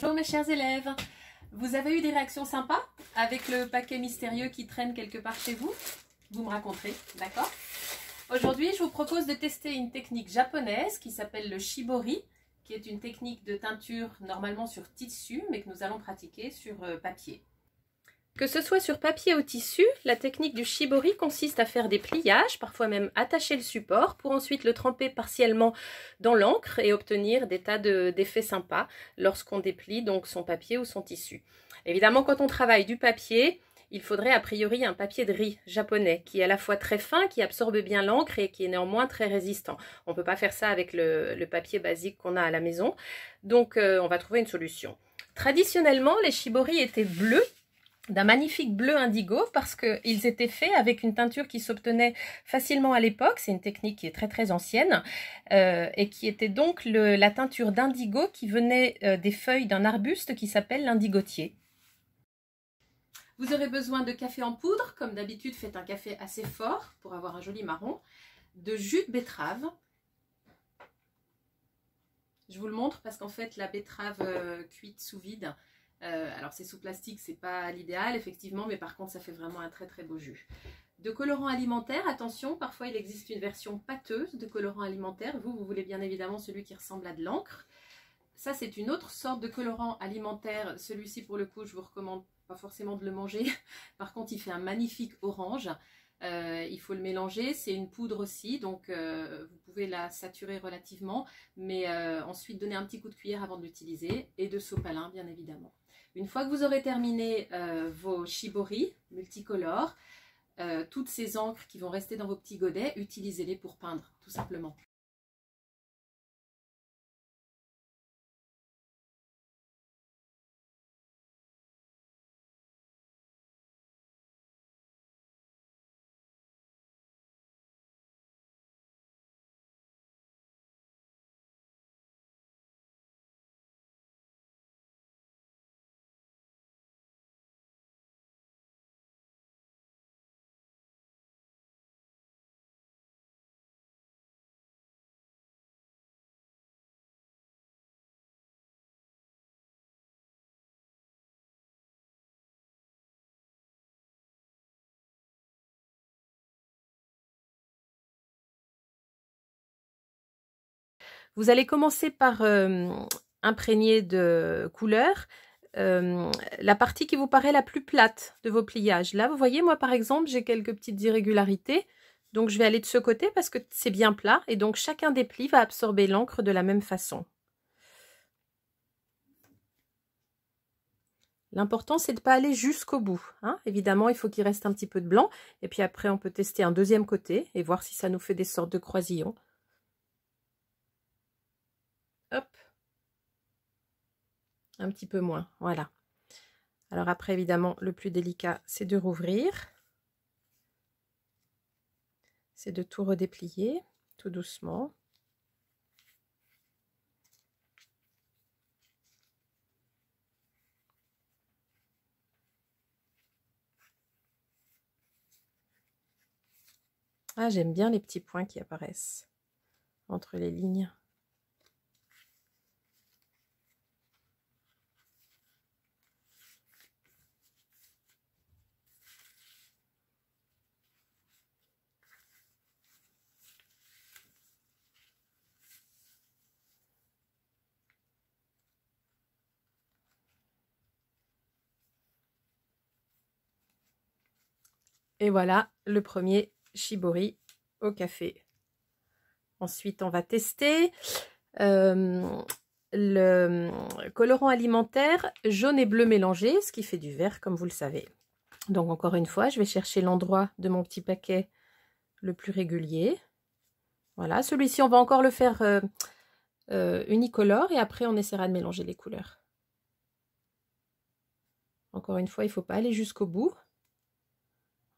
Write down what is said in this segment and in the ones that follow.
Bonjour mes chers élèves, vous avez eu des réactions sympas avec le paquet mystérieux qui traîne quelque part chez vous? Vous me raconterez, d'accord? Aujourd'hui, je vous propose de tester une technique japonaise qui s'appelle le shibori, qui est une technique de teinture normalement sur tissu, mais que nous allons pratiquer sur papier. Que ce soit sur papier ou tissu, la technique du shibori consiste à faire des pliages, parfois même attacher le support, pour ensuite le tremper partiellement dans l'encre et obtenir des tas d'effets sympas lorsqu'on déplie donc son papier ou son tissu. Évidemment, quand on travaille du papier, il faudrait a priori un papier de riz japonais qui est à la fois très fin, qui absorbe bien l'encre et qui est néanmoins très résistant. On ne peut pas faire ça avec le papier basique qu'on a à la maison, donc on va trouver une solution. Traditionnellement, les shibori étaient bleus, d'un magnifique bleu indigo parce qu'ils étaient faits avec une teinture qui s'obtenait facilement à l'époque. C'est une technique qui est très très ancienne et qui était donc la teinture d'indigo qui venait des feuilles d'un arbuste qui s'appelle l'indigotier. Vous aurez besoin de café en poudre, comme d'habitude faites un café assez fort pour avoir un joli marron, de jus de betterave. Je vous le montre parce qu'en fait la betterave cuite sous vide, alors c'est sous plastique, c'est pas l'idéal effectivement, mais par contre ça fait vraiment un très très beau jus. De colorant alimentaire, attention, parfois il existe une version pâteuse de colorant alimentaire. Vous voulez bien évidemment celui qui ressemble à de l'encre. Ça c'est une autre sorte de colorant alimentaire. Celui-ci pour le coup je vous recommande pas forcément de le manger. Par contre il fait un magnifique orange. Il faut le mélanger, c'est une poudre aussi, donc vous pouvez la saturer relativement, mais ensuite donner un petit coup de cuillère avant de l'utiliser, et de sopalin bien évidemment. Une fois que vous aurez terminé vos shibori multicolores, toutes ces encres qui vont rester dans vos petits godets, utilisez-les pour peindre, tout simplement. Vous allez commencer par imprégner de couleur la partie qui vous paraît la plus plate de vos pliages. Là, vous voyez, moi par exemple, j'ai quelques petites irrégularités. Donc je vais aller de ce côté parce que c'est bien plat et donc chacun des plis va absorber l'encre de la même façon. L'important, c'est de ne pas aller jusqu'au bout, hein. Évidemment, il faut qu'il reste un petit peu de blanc. Et puis après, on peut tester un deuxième côté et voir si ça nous fait des sortes de croisillons. Hop. Un petit peu moins, voilà. Alors après, évidemment, le plus délicat, c'est de rouvrir. C'est de tout redéplier, tout doucement. Ah, j'aime bien les petits points qui apparaissent entre les lignes. Et voilà le premier shibori au café. Ensuite, on va tester le colorant alimentaire jaune et bleu mélangé, ce qui fait du vert, comme vous le savez. Donc, encore une fois, je vais chercher l'endroit de mon petit paquet le plus régulier. Voilà, celui-ci, on va encore le faire unicolore et après, on essaiera de mélanger les couleurs. Encore une fois, il ne faut pas aller jusqu'au bout.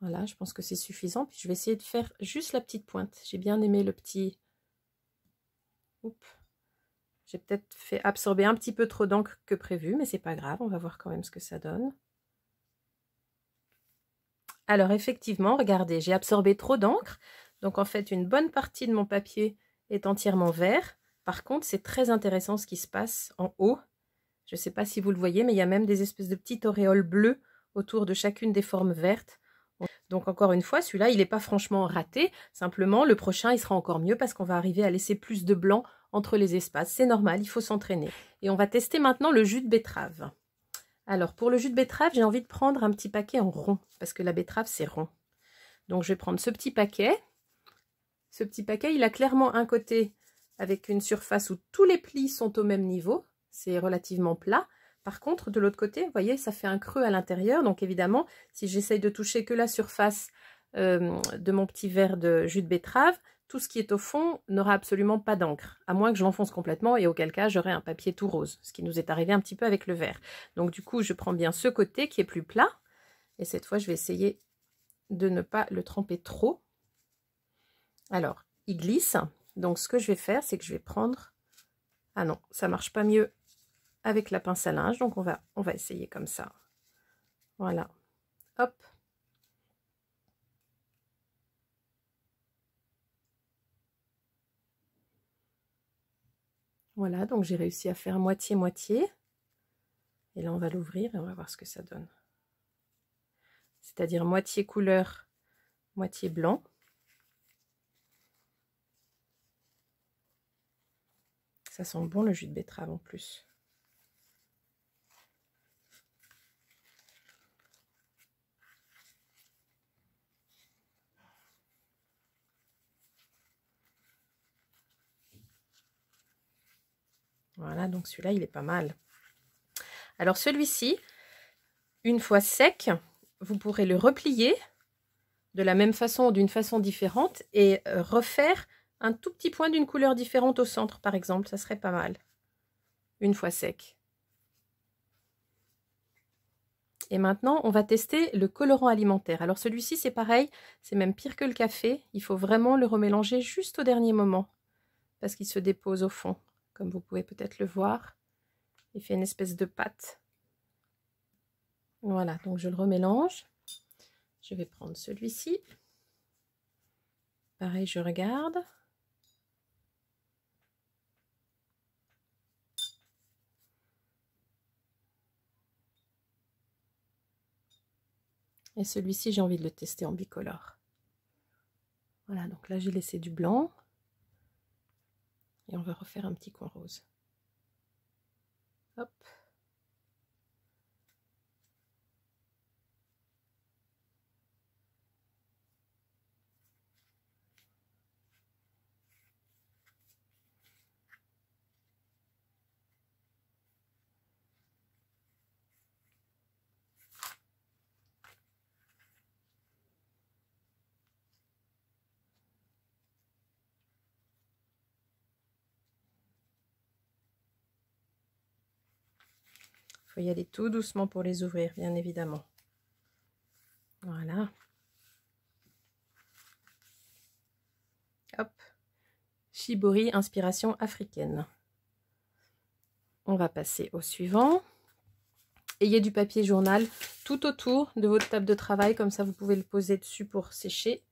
Voilà, je pense que c'est suffisant. Puis je vais essayer de faire juste la petite pointe. J'ai bien aimé le petit... Oups. J'ai peut-être fait absorber un petit peu trop d'encre que prévu, mais c'est pas grave. On va voir quand même ce que ça donne. Alors effectivement, regardez, j'ai absorbé trop d'encre. Donc en fait, une bonne partie de mon papier est entièrement vert. Par contre, c'est très intéressant ce qui se passe en haut. Je ne sais pas si vous le voyez, mais il y a même des espèces de petites auréoles bleues autour de chacune des formes vertes. Donc encore une fois, celui-là, il n'est pas franchement raté. Simplement, le prochain, il sera encore mieux parce qu'on va arriver à laisser plus de blanc entre les espaces. C'est normal, il faut s'entraîner. Et on va tester maintenant le jus de betterave. Alors, pour le jus de betterave, j'ai envie de prendre un petit paquet en rond parce que la betterave, c'est rond. Donc, je vais prendre ce petit paquet. Ce petit paquet, il a clairement un côté avec une surface où tous les plis sont au même niveau. C'est relativement plat. Par contre, de l'autre côté, vous voyez, ça fait un creux à l'intérieur. Donc, évidemment, si j'essaye de toucher que la surface de mon petit verre de jus de betterave, tout ce qui est au fond n'aura absolument pas d'encre, à moins que je l'enfonce complètement et auquel cas, j'aurai un papier tout rose, ce qui nous est arrivé un petit peu avec le verre. Donc, du coup, je prends bien ce côté qui est plus plat. Et cette fois, je vais essayer de ne pas le tremper trop. Alors, il glisse. Donc, ce que je vais faire, c'est que je vais prendre... Ah non, ça marche pas mieux avec la pince à linge. Donc, on va essayer comme ça. Voilà. Hop. Voilà, donc j'ai réussi à faire moitié-moitié. Et là, on va l'ouvrir et on va voir ce que ça donne. C'est-à-dire moitié couleur, moitié blanc. Ça sent bon le jus de betterave en plus. Voilà, donc celui-là, il est pas mal. Alors celui-ci, une fois sec, vous pourrez le replier de la même façon ou d'une façon différente et refaire un tout petit point d'une couleur différente au centre, par exemple. Ça serait pas mal. Une fois sec. Et maintenant, on va tester le colorant alimentaire. Alors celui-ci, c'est pareil, c'est même pire que le café. Il faut vraiment le remélanger juste au dernier moment parce qu'il se dépose au fond. Comme vous pouvez peut-être le voir, il fait une espèce de pâte. Voilà, donc je le remélange. Je vais prendre celui-ci. Pareil, je regarde. Et celui-ci, j'ai envie de le tester en bicolore. Voilà, donc là, j'ai laissé du blanc. Et on va refaire un petit coin rose. Hop. Il faut y aller tout doucement pour les ouvrir, bien évidemment. Voilà. Hop. Shibori, inspiration africaine. On va passer au suivant. Ayez du papier journal tout autour de votre table de travail, comme ça vous pouvez le poser dessus pour sécher.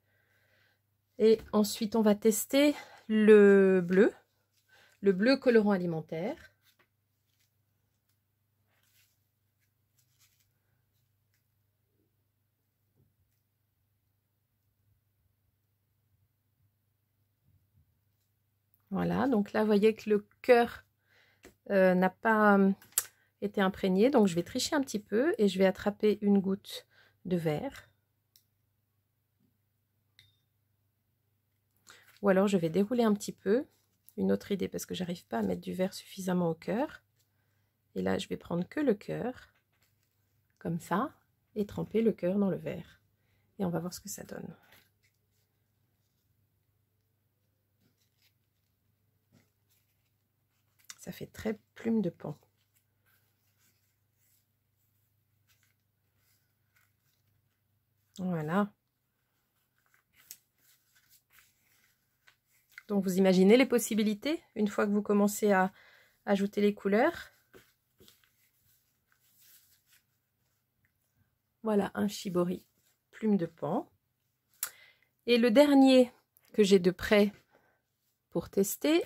Et ensuite, on va tester le bleu colorant alimentaire. Voilà, donc là, vous voyez que le cœur n'a pas été imprégné. Donc, je vais tricher un petit peu et je vais attraper une goutte de vert. Ou alors, je vais dérouler un petit peu. Une autre idée, parce que j'arrive pas à mettre du vert suffisamment au cœur. Et là, je vais prendre que le cœur, comme ça, et tremper le cœur dans le vert. Et on va voir ce que ça donne. Ça fait très plume de pan. Voilà. Donc, vous imaginez les possibilités une fois que vous commencez à ajouter les couleurs. Voilà, un shibori, plume de pan. Et le dernier que j'ai de près pour tester,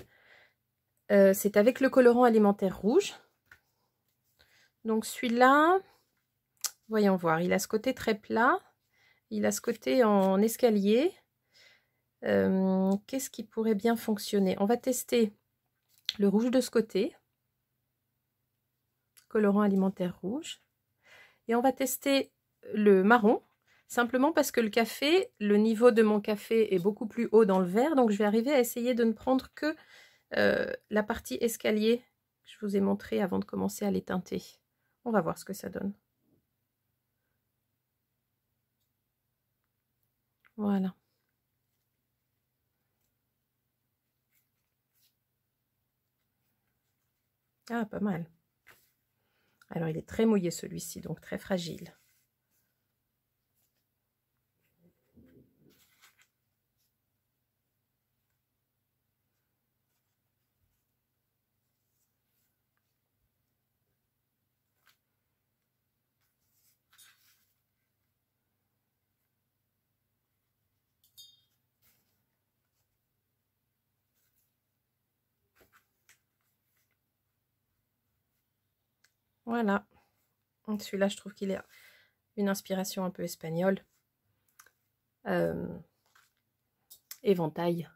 c'est avec le colorant alimentaire rouge. Donc celui-là, voyons voir, il a ce côté très plat, il a ce côté en escalier. Qu'est-ce qui pourrait bien fonctionner? On va tester le rouge de ce côté, colorant alimentaire rouge, et on va tester le marron, simplement parce que le café, le niveau de mon café est beaucoup plus haut dans le verre, donc je vais arriver à essayer de ne prendre que la partie escalier que je vous ai montré avant de commencer à les teinter. On va voir ce que ça donne. Voilà. Ah, pas mal. Alors, il est très mouillé celui-ci, donc très fragile. Voilà. Celui-là, je trouve qu'il a une inspiration un peu espagnole. Éventail.